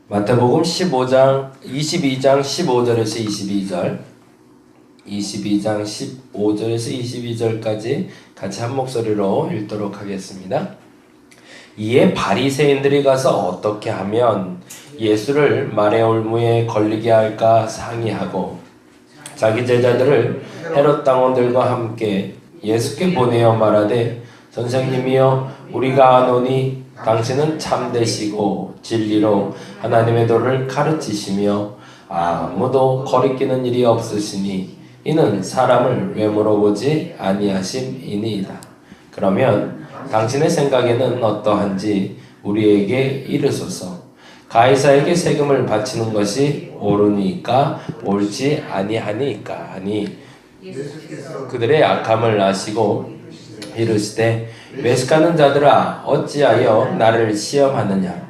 마태복음 22장 15절에서 22절, 22장 15절에서 22절까지 같이 한 목소리로 읽도록 하겠습니다. 이에 바리새인들이 가서 어떻게 하면 예수를 말의 올무에 걸리게 할까 상의하고 자기 제자들을 헤롯 당원들과 함께 예수께 보내어 말하되, 선생님이여, 우리가 아노니 당신은 참되시고 진리로 하나님의 도를 가르치시며 아무도 거리끼는 일이 없으시니 이는 사람을 외모로 보지 아니하심이니이다. 그러면 당신의 생각에는 어떠한지 우리에게 이르소서. 가이사에게 세금을 바치는 것이 옳으니까 옳지 아니하니까 하니, 그들의 악함을 아시고 이르시되, 매식하는 자들아, 어찌하여 나를 시험하느냐?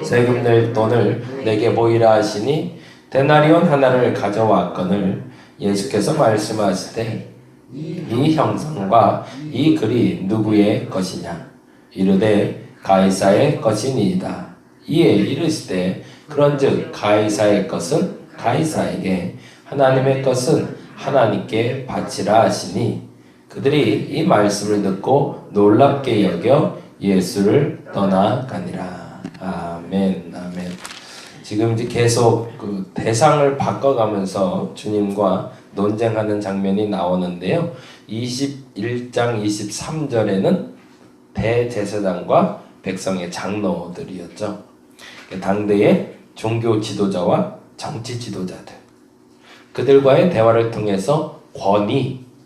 세금 낼 돈을 내게 보이라 하시니 데나리온 하나를 가져왔거늘 예수께서 말씀하시되, 이 형상과 이 글이 누구의 것이냐? 이르되 가이사의 것이니이다. 이에 이르시되, 그런즉 가이사의 것은 가이사에게, 하나님의 것은 하나님께 바치라 하시니, 그들이 이 말씀을 듣고 놀랍게 여겨 예수를 떠나가니라. 아멘, 아멘. 지금 이제 계속 그 대상을 바꿔가면서 주님과 논쟁하는 장면이 나오는데요. 21장 23절에는 대제사장과 백성의 장로들이었죠. 당대의 종교 지도자와 정치 지도자들, 그들과의 대화를 통해서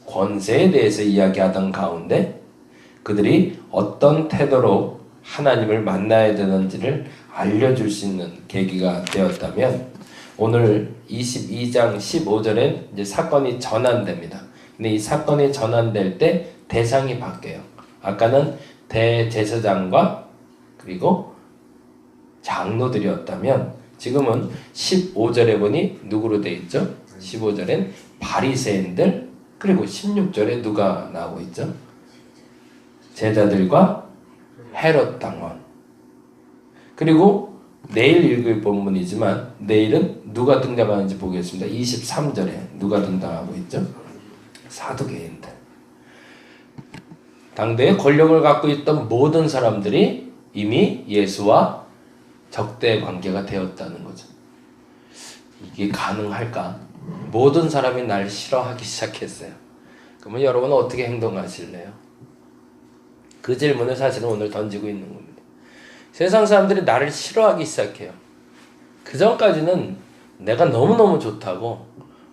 권세에 대해서 이야기하던 가운데 그들이 어떤 태도로 하나님을 만나야 되는지를 알려줄 수 있는 계기가 되었다면, 오늘 22장 15절엔 이제 사건이 전환됩니다. 근데 이 사건이 전환될 때 대상이 바뀌어요. 아까는 대제사장과 그리고 장로들이었다면 지금은 15절에 보니 누구로 되어 있죠? 15절엔 바리새인들, 그리고 16절에 누가 나오고 있죠? 제자들과 헤롯 당원. 그리고 내일 읽을 본문이지만 내일은 누가 등장하는지 보겠습니다. 23절에 누가 등장하고 있죠? 사두개인들. 당대의 권력을 갖고 있던 모든 사람들이 이미 예수와 적대 관계가 되었다는 거죠. 이게 가능할까? 모든 사람이 날 싫어하기 시작했어요. 그러면 여러분은 어떻게 행동하실래요? 그 질문을 사실은 오늘 던지고 있는 겁니다. 세상 사람들이 나를 싫어하기 시작해요. 그 전까지는 내가 너무너무 좋다고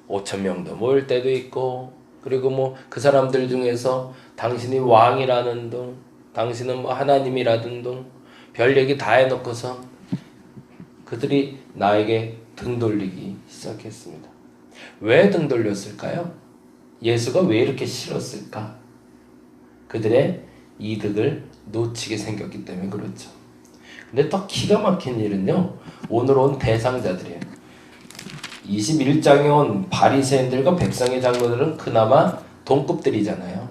5,000명도 모일 때도 있고, 그리고 뭐 그 사람들 중에서 당신이 왕이라는 둥, 당신은 뭐 하나님이라는 둥, 별 얘기 다 해놓고서 그들이 나에게 등 돌리기 시작했습니다. 왜 등 돌렸을까요? 예수가 왜 이렇게 싫었을까? 그들의 이득을 놓치게 생겼기 때문에 그렇죠. 근데 또 기가 막힌 일은요, 오늘 온 대상자들이에요. 21장에 온 바리새인들과 백성의 장로들은 그나마 동급들이잖아요.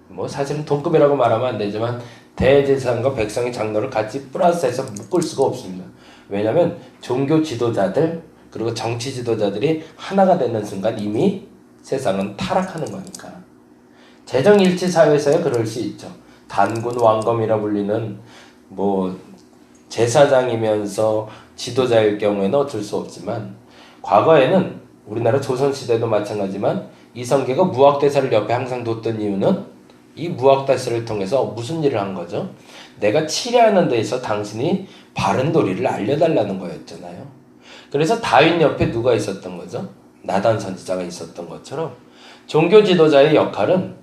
뭐 사실은 동급이라고 말하면 안 되지만 대제사장과 백성의 장로를 같이 플러스해서 묶을 수가 없습니다. 왜냐하면 종교 지도자들 그리고 정치 지도자들이 하나가 되는 순간 이미 세상은 타락하는 거니까. 재정일치 사회에서야 그럴 수 있죠. 단군 왕검이라 불리는 뭐 제사장이면서 지도자일 경우에는 어쩔 수 없지만, 과거에는 우리나라 조선시대도 마찬가지지만 이성계가 무학대사를 옆에 항상 뒀던 이유는 이 무학대사를 통해서 무슨 일을 한 거죠? 내가 치려하는 데에서 당신이 바른 도리를 알려달라는 거였잖아요. 그래서 다윗 옆에 누가 있었던 거죠? 나단 선지자가 있었던 것처럼 종교 지도자의 역할은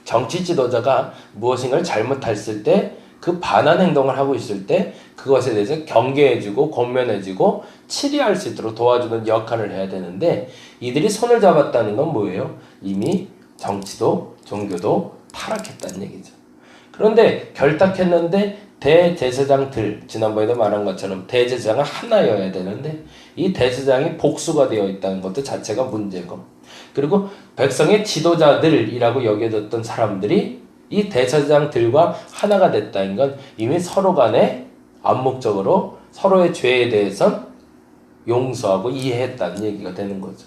정치 지도자가 무엇인가를 잘못했을 때 그 반한 행동을 하고 있을 때 그것에 대해서 경계해주고 권면해주고 치리할 수 있도록 도와주는 역할을 해야 되는데, 이들이 손을 잡았다는 건 뭐예요? 이미 정치도 종교도 타락했다는 얘기죠. 그런데 결탁했는데 대제사장들, 지난번에도 말한 것처럼 대제사장은 하나여야 되는데 이 대제사장이 복수가 되어 있다는 것도 자체가 문제고, 그리고 백성의 지도자들이라고 여겨졌던 사람들이 이 대제사장들과 하나가 됐다는 건 이미 서로 간에 암묵적으로 서로의 죄에 대해선 용서하고 이해했다는 얘기가 되는 거죠.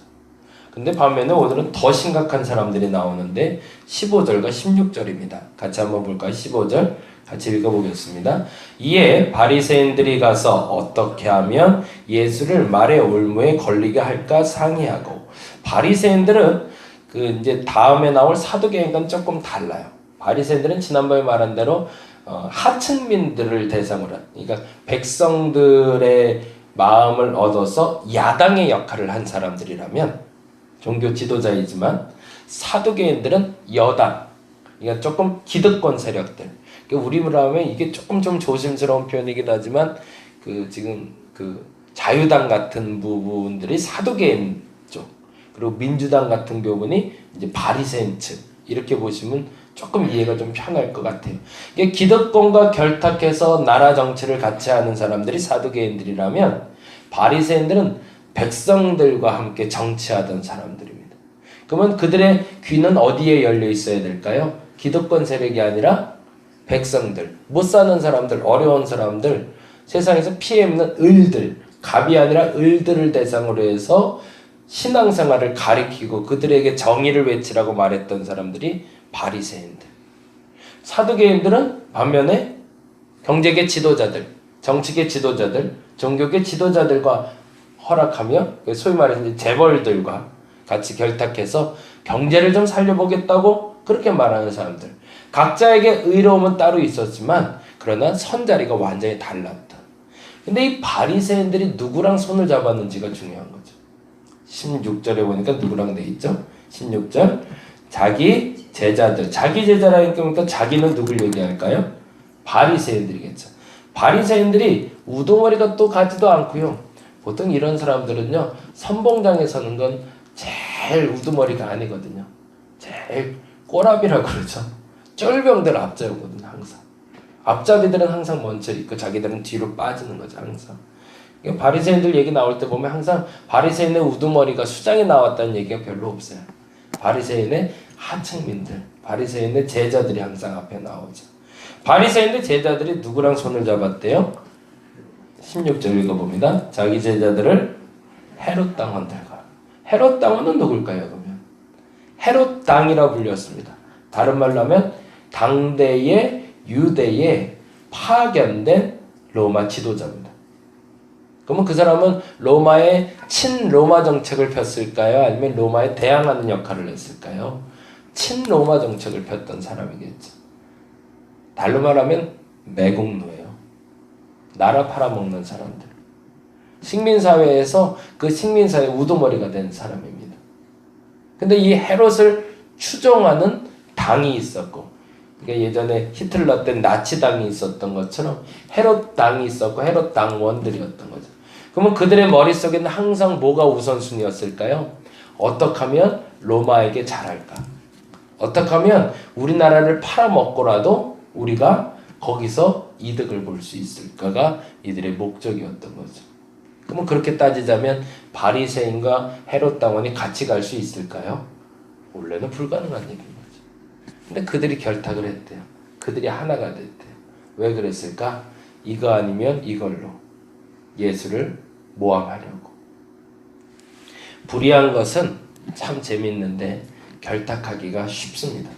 근데 반면에 오늘은 더 심각한 사람들이 나오는데 15절과 16절입니다. 같이 한번 볼까요? 15절 같이 읽어보겠습니다. 이에 바리새인들이 가서 어떻게 하면 예수를 말의 올무에 걸리게 할까 상의하고, 바리새인들은 그 이제 다음에 나올 사두개인과는 조금 달라요. 바리새인들은 지난번에 말한 대로 하층민들을 대상으로 한, 그러니까 백성들의 마음을 얻어서 야당의 역할을 한 사람들이라면 종교 지도자이지만, 사두개인들은 여당, 그러니까 조금 기득권 세력들. 그러니까 우리로 하면 이게 조금 좀 조심스러운 표현이긴 하지만 지금 자유당 같은 부분들이 사두개인 쪽, 그리고 민주당 같은 부분이 이제 바리새인 측, 이렇게 보시면 조금 이해가 좀 편할 것 같아요. 이게 기득권과 결탁해서 나라 정치를 같이 하는 사람들이 사두개인들이라면, 바리새인들은 백성들과 함께 정치하던 사람들입니다. 그러면 그들의 귀는 어디에 열려 있어야 될까요? 기득권 세력이 아니라 백성들, 못 사는 사람들, 어려운 사람들, 세상에서 피해 입는 을들, 갑이 아니라 을들을 대상으로 해서 신앙생활을 가리키고 그들에게 정의를 외치라고 말했던 사람들이 바리새인들. 사두개인들은 반면에 경제계 지도자들, 정치계 지도자들, 종교계 지도자들과 허락하며, 소위 말해서 재벌들과 같이 결탁해서 경제를 좀 살려보겠다고 그렇게 말하는 사람들. 각자에게 의로움은 따로 있었지만 그러나 선자리가 완전히 달랐다. 근데 이 바리새인들이 누구랑 손을 잡았는지가 중요한 거죠. 16절에 보니까 누구랑 돼 있죠? 16절 자기 제자들. 자기 제자라니까 자기는 누굴 얘기할까요? 바리새인들이겠죠. 바리새인들이 우두머리가 또 가지도 않고요. 보통 이런 사람들은요, 선봉장에 서는 건 제일 우두머리가 아니거든요. 제일 꼬라비라고 그러죠. 쫄병들 앞자거든요, 항상. 앞잡이들은 항상 먼저 있고 자기들은 뒤로 빠지는 거죠, 항상. 바리새인들 얘기 나올 때 보면 항상 바리새인의 우두머리가 수장에 나왔다는 얘기가 별로 없어요. 바리새인의 하층민들, 바리새인의 제자들이 항상 앞에 나오죠. 바리새인의 제자들이 누구랑 손을 잡았대요? 16절 읽어봅니다. 자기 제자들을 헤롯 당원들과. 헤롯 당원은 누굴까요, 그러면? 헤롯 당이라 불렸습니다. 다른 말로 하면 당대의 유대에 파견된 로마 지도자입니다. 그러면 그 사람은 로마의 친로마 정책을 폈을까요? 아니면 로마에 대항하는 역할을 했을까요? 친로마 정책을 폈던 사람이겠죠. 달로 말하면 매국노예요. 나라 팔아먹는 사람들. 식민사회에서 그 식민사회 우두머리가 된 사람입니다. 근데 이 헤롯을 추종하는 당이 있었고, 그러니까 예전에 히틀러 때 나치당이 있었던 것처럼 헤롯 당이 있었고 헤롯 당원들이었던 거죠. 그러면 그들의 머릿속에는 항상 뭐가 우선순위였을까요? 어떻게 하면 로마에게 잘할까? 어떻게 하면 우리나라를 팔아먹고라도 우리가 거기서 이득을 볼 수 있을까가 이들의 목적이었던 거죠. 그러면 그렇게 따지자면 바리새인과 헤롯 당원이 같이 갈 수 있을까요? 원래는 불가능한 얘기인 거죠. 근데 그들이 결탁을 했대요. 그들이 하나가 됐대요. 왜 그랬을까? 이거 아니면 이걸로 예수를 모함하려고. 불의한 것은 참 재밌는데 결탁하기가 쉽습니다.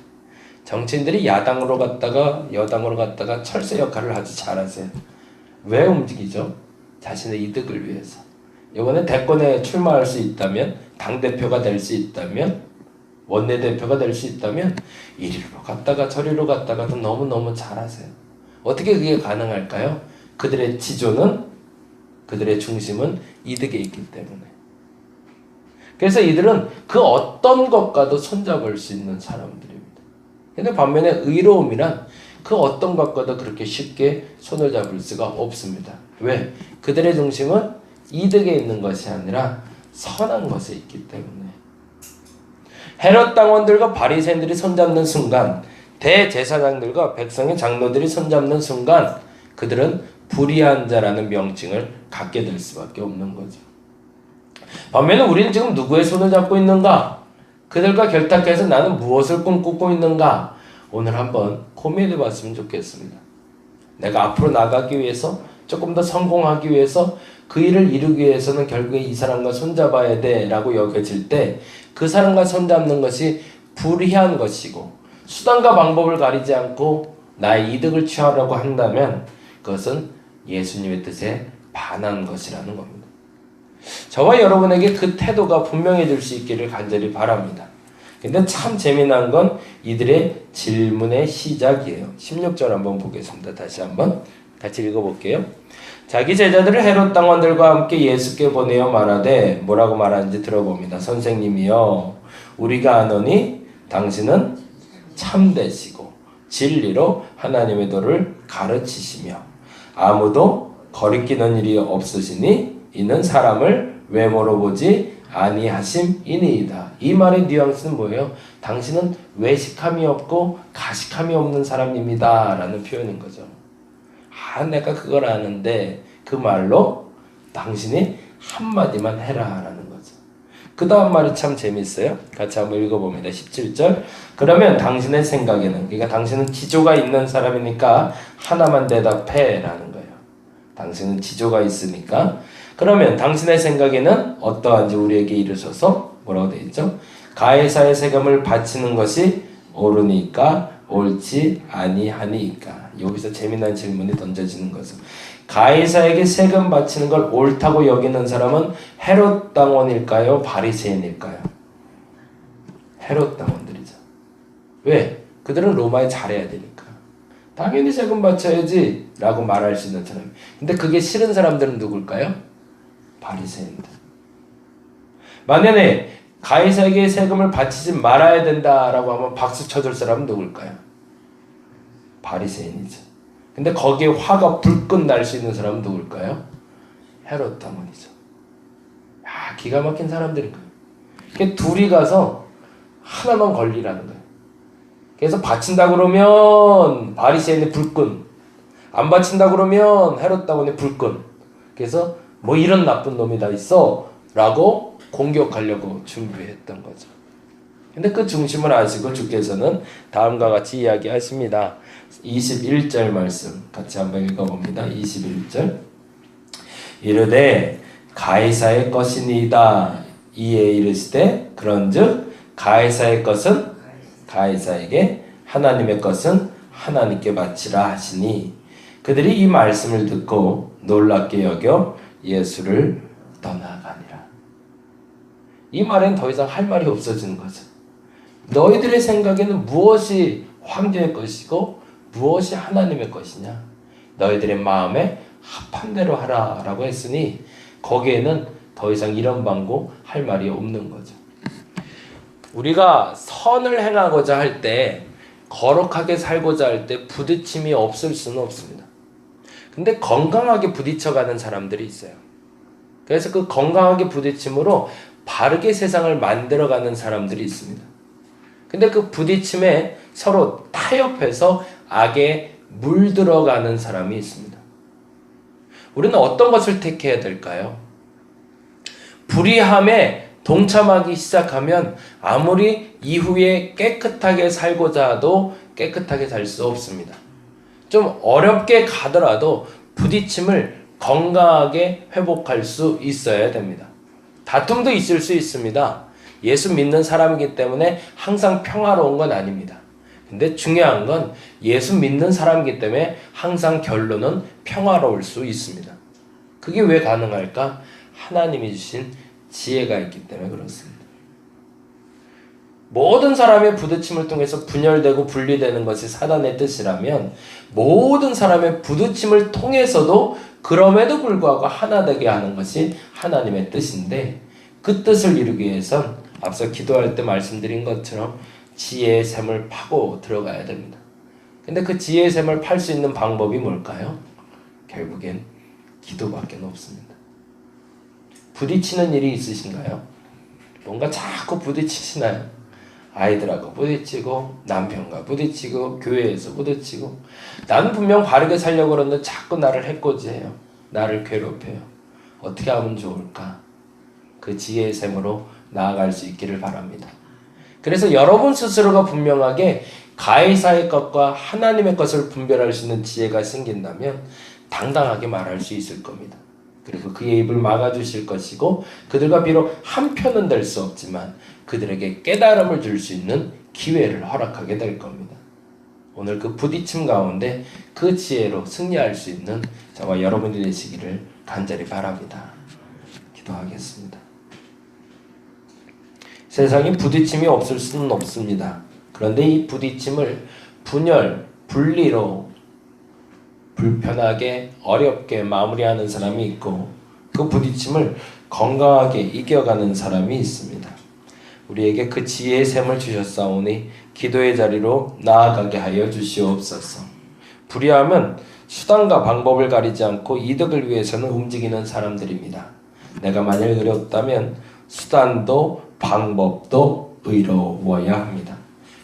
정치인들이 야당으로 갔다가 여당으로 갔다가 철새 역할을 아주 잘하세요. 왜 움직이죠? 자신의 이득을 위해서. 이번에 대권에 출마할 수 있다면, 당대표가 될 수 있다면, 원내대표가 될 수 있다면 이리로 갔다가 저리로 갔다가도 너무너무 잘하세요. 어떻게 그게 가능할까요? 그들의 지조는, 그들의 중심은 이득에 있기 때문에. 그래서 이들은 그 어떤 것과도 손잡을 수 있는 사람들입니다. 근데 반면에 의로움이란 그 어떤 것과도 그렇게 쉽게 손을 잡을 수가 없습니다. 왜? 그들의 중심은 이득에 있는 것이 아니라 선한 것에 있기 때문에. 헤롯 당원들과 바리새인들이 손잡는 순간, 대제사장들과 백성의 장로들이 손잡는 순간 그들은 불의한 자라는 명칭을 갖게 될 수밖에 없는 거죠. 반면에 우리는 지금 누구의 손을 잡고 있는가? 그들과 결탁해서 나는 무엇을 꿈꾸고 있는가? 오늘 한번 고민해 봤으면 좋겠습니다. 내가 앞으로 나가기 위해서 조금 더 성공하기 위해서 그 일을 이루기 위해서는 결국에 이 사람과 손잡아야 돼 라고 여겨질 때 그 사람과 손잡는 것이 불의한 것이고 수단과 방법을 가리지 않고 나의 이득을 취하려고 한다면 그것은 예수님의 뜻에 반한 것이라는 겁니다. 저와 여러분에게 그 태도가 분명해질 수 있기를 간절히 바랍니다. 근데 참 재미난 건 이들의 질문의 시작이에요. 16절 한번 보겠습니다. 다시 한번 같이 읽어볼게요. 자기 제자들을 헤롯 당원들과 함께 예수께 보내어 말하되 뭐라고 말하는지 들어봅니다. 선생님이여 우리가 아노니 당신은 참되시고 진리로 하나님의 도를 가르치시며 아무도 거리끼는 일이 없으시니 이는 사람을 외모로 보지 아니하심이니이다. 이 말의 뉘앙스는 뭐예요? 당신은 외식함이 없고 가식함이 없는 사람입니다 라는 표현인 거죠. 내가 그걸 아는데 그 말로 당신이 한마디만 해라 라는 거죠. 그 다음 말이 참 재밌어요. 같이 한번 읽어봅니다. 17절 그러면 당신의 생각에는 그러니까 당신은 지조가 있는 사람이니까 하나만 대답해 라는 거예요. 당신은 지조가 있으니까 그러면 당신의 생각에는 어떠한지 우리에게 이르셔서 뭐라고 되어 있죠? 가이사의 세금을 바치는 것이 옳으니까 옳지 아니하니까. 여기서 재미난 질문이 던져지는 것은 가이사에게 세금 바치는 걸 옳다고 여기는 사람은 헤롯 당원일까요? 바리새인일까요? 헤롯 당원들이죠. 왜? 그들은 로마에 잘해야 되니까. 당연히 세금 바쳐야지 라고 말할 수 있는 사람. 근데 그게 싫은 사람들은 누굴까요? 바리새인들. 만약에 가이사에게 세금을 바치지 말아야 된다라고 하면 박수 쳐줄 사람은 누굴까요? 바리새인이죠. 근데 거기에 화가 불끈 날 수 있는 사람은 누굴까요? 헤롯 당원이죠. 야, 기가 막힌 사람들인 거예요. 둘이 가서 하나만 걸리라는 거예요. 그래서 바친다 그러면 바리새인의 불끈, 안 바친다 그러면 헤롯 당원의 불끈. 그래서 뭐 이런 나쁜 놈이 다 있어 라고 공격하려고 준비했던 거죠. 근데 그 중심을 아시고 주께서는 다음과 같이 이야기하십니다. 21절 말씀 같이 한번 읽어봅니다. 21절 이르되 가이사의 것이니이다. 이에 이르시되 그런즉 가이사의 것은 가이사에게 하나님의 것은 하나님께 바치라 하시니 그들이 이 말씀을 듣고 놀랍게 여겨 예수를 떠나가니라. 이 말엔 더 이상 할 말이 없어지는 거죠. 너희들의 생각에는 무엇이 황제의 것이고 무엇이 하나님의 것이냐? 너희들의 마음에 합한 대로 하라 라고 했으니 거기에는 더 이상 이런 방고 할 말이 없는 거죠. 우리가 선을 행하고자 할 때 거룩하게 살고자 할 때 부딪힘이 없을 수는 없습니다. 근데 건강하게 부딪혀가는 사람들이 있어요. 그래서 그 건강하게 부딪힘으로 바르게 세상을 만들어가는 사람들이 있습니다. 근데 그 부딪힘에 서로 타협해서 악에 물들어가는 사람이 있습니다. 우리는 어떤 것을 택해야 될까요? 불의함에 동참하기 시작하면 아무리 이후에 깨끗하게 살고자 해도 깨끗하게 살 수 없습니다. 좀 어렵게 가더라도 부딪힘을 건강하게 회복할 수 있어야 됩니다. 다툼도 있을 수 있습니다. 예수 믿는 사람이기 때문에 항상 평화로운 건 아닙니다. 근데 중요한 건 예수 믿는 사람이기 때문에 항상 결론은 평화로울 수 있습니다. 그게 왜 가능할까? 하나님이 주신 지혜가 있기 때문에 그렇습니다. 모든 사람의 부딪힘을 통해서 분열되고 분리되는 것이 사단의 뜻이라면 모든 사람의 부딪힘을 통해서도 그럼에도 불구하고 하나 되게 하는 것이 하나님의 뜻인데 그 뜻을 이루기 위해선 앞서 기도할 때 말씀드린 것처럼 지혜의 샘을 파고 들어가야 됩니다. 근데 그 지혜의 샘을 팔 수 있는 방법이 뭘까요? 결국엔 기도밖에 없습니다. 부딪히는 일이 있으신가요? 뭔가 자꾸 부딪히시나요? 아이들하고 부딪히고 남편과 부딪히고 교회에서 부딪히고 나는 분명 바르게 살려고 그러는데 자꾸 나를 해코지해요. 나를 괴롭혀요. 어떻게 하면 좋을까? 그 지혜의 샘으로 나아갈 수 있기를 바랍니다. 그래서 여러분 스스로가 분명하게 가이사의 것과 하나님의 것을 분별할 수 있는 지혜가 생긴다면 당당하게 말할 수 있을 겁니다. 그리고 그의 입을 막아주실 것이고 그들과 비록 한편은 될 수 없지만 그들에게 깨달음을 줄 수 있는 기회를 허락하게 될 겁니다. 오늘 그 부딪힘 가운데 그 지혜로 승리할 수 있는 저와 여러분이 되시기를 간절히 바랍니다. 기도하겠습니다. 세상에 부딪힘이 없을 수는 없습니다. 그런데 이 부딪힘을 분열, 분리로 불편하게 어렵게 마무리하는 사람이 있고 그 부딪힘을 건강하게 이겨가는 사람이 있습니다. 우리에게 그 지혜의 샘을 주셨사오니 기도의 자리로 나아가게 하여 주시옵소서. 불의함은 수단과 방법을 가리지 않고 이득을 위해서는 움직이는 사람들입니다. 내가 만일 의롭다면 수단도 방법도 의로워야 합니다.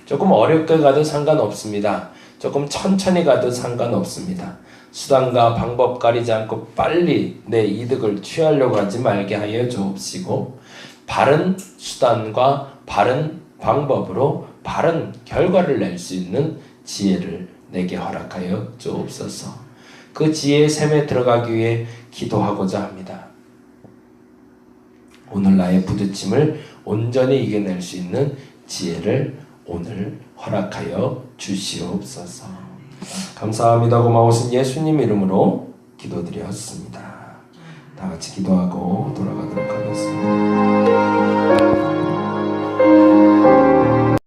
조금 어렵게 가도 상관없습니다. 조금 천천히 가도 상관없습니다. 수단과 방법 가리지 않고 빨리 내 이득을 취하려고 하지 말게 하여 주옵시고 바른 수단과 바른 방법으로 바른 결과를 낼 수 있는 지혜를 내게 허락하여 주옵소서. 그 지혜의 샘에 들어가기 위해 기도하고자 합니다. 오늘 나의 부딪힘을 온전히 이겨낼 수 있는 지혜를 오늘 허락하여 주시옵소서. 감사합니다. 고마우신 예수님 이름으로 기도드렸습니다. 다 같이 기도하고 돌아가도록 하겠습니다.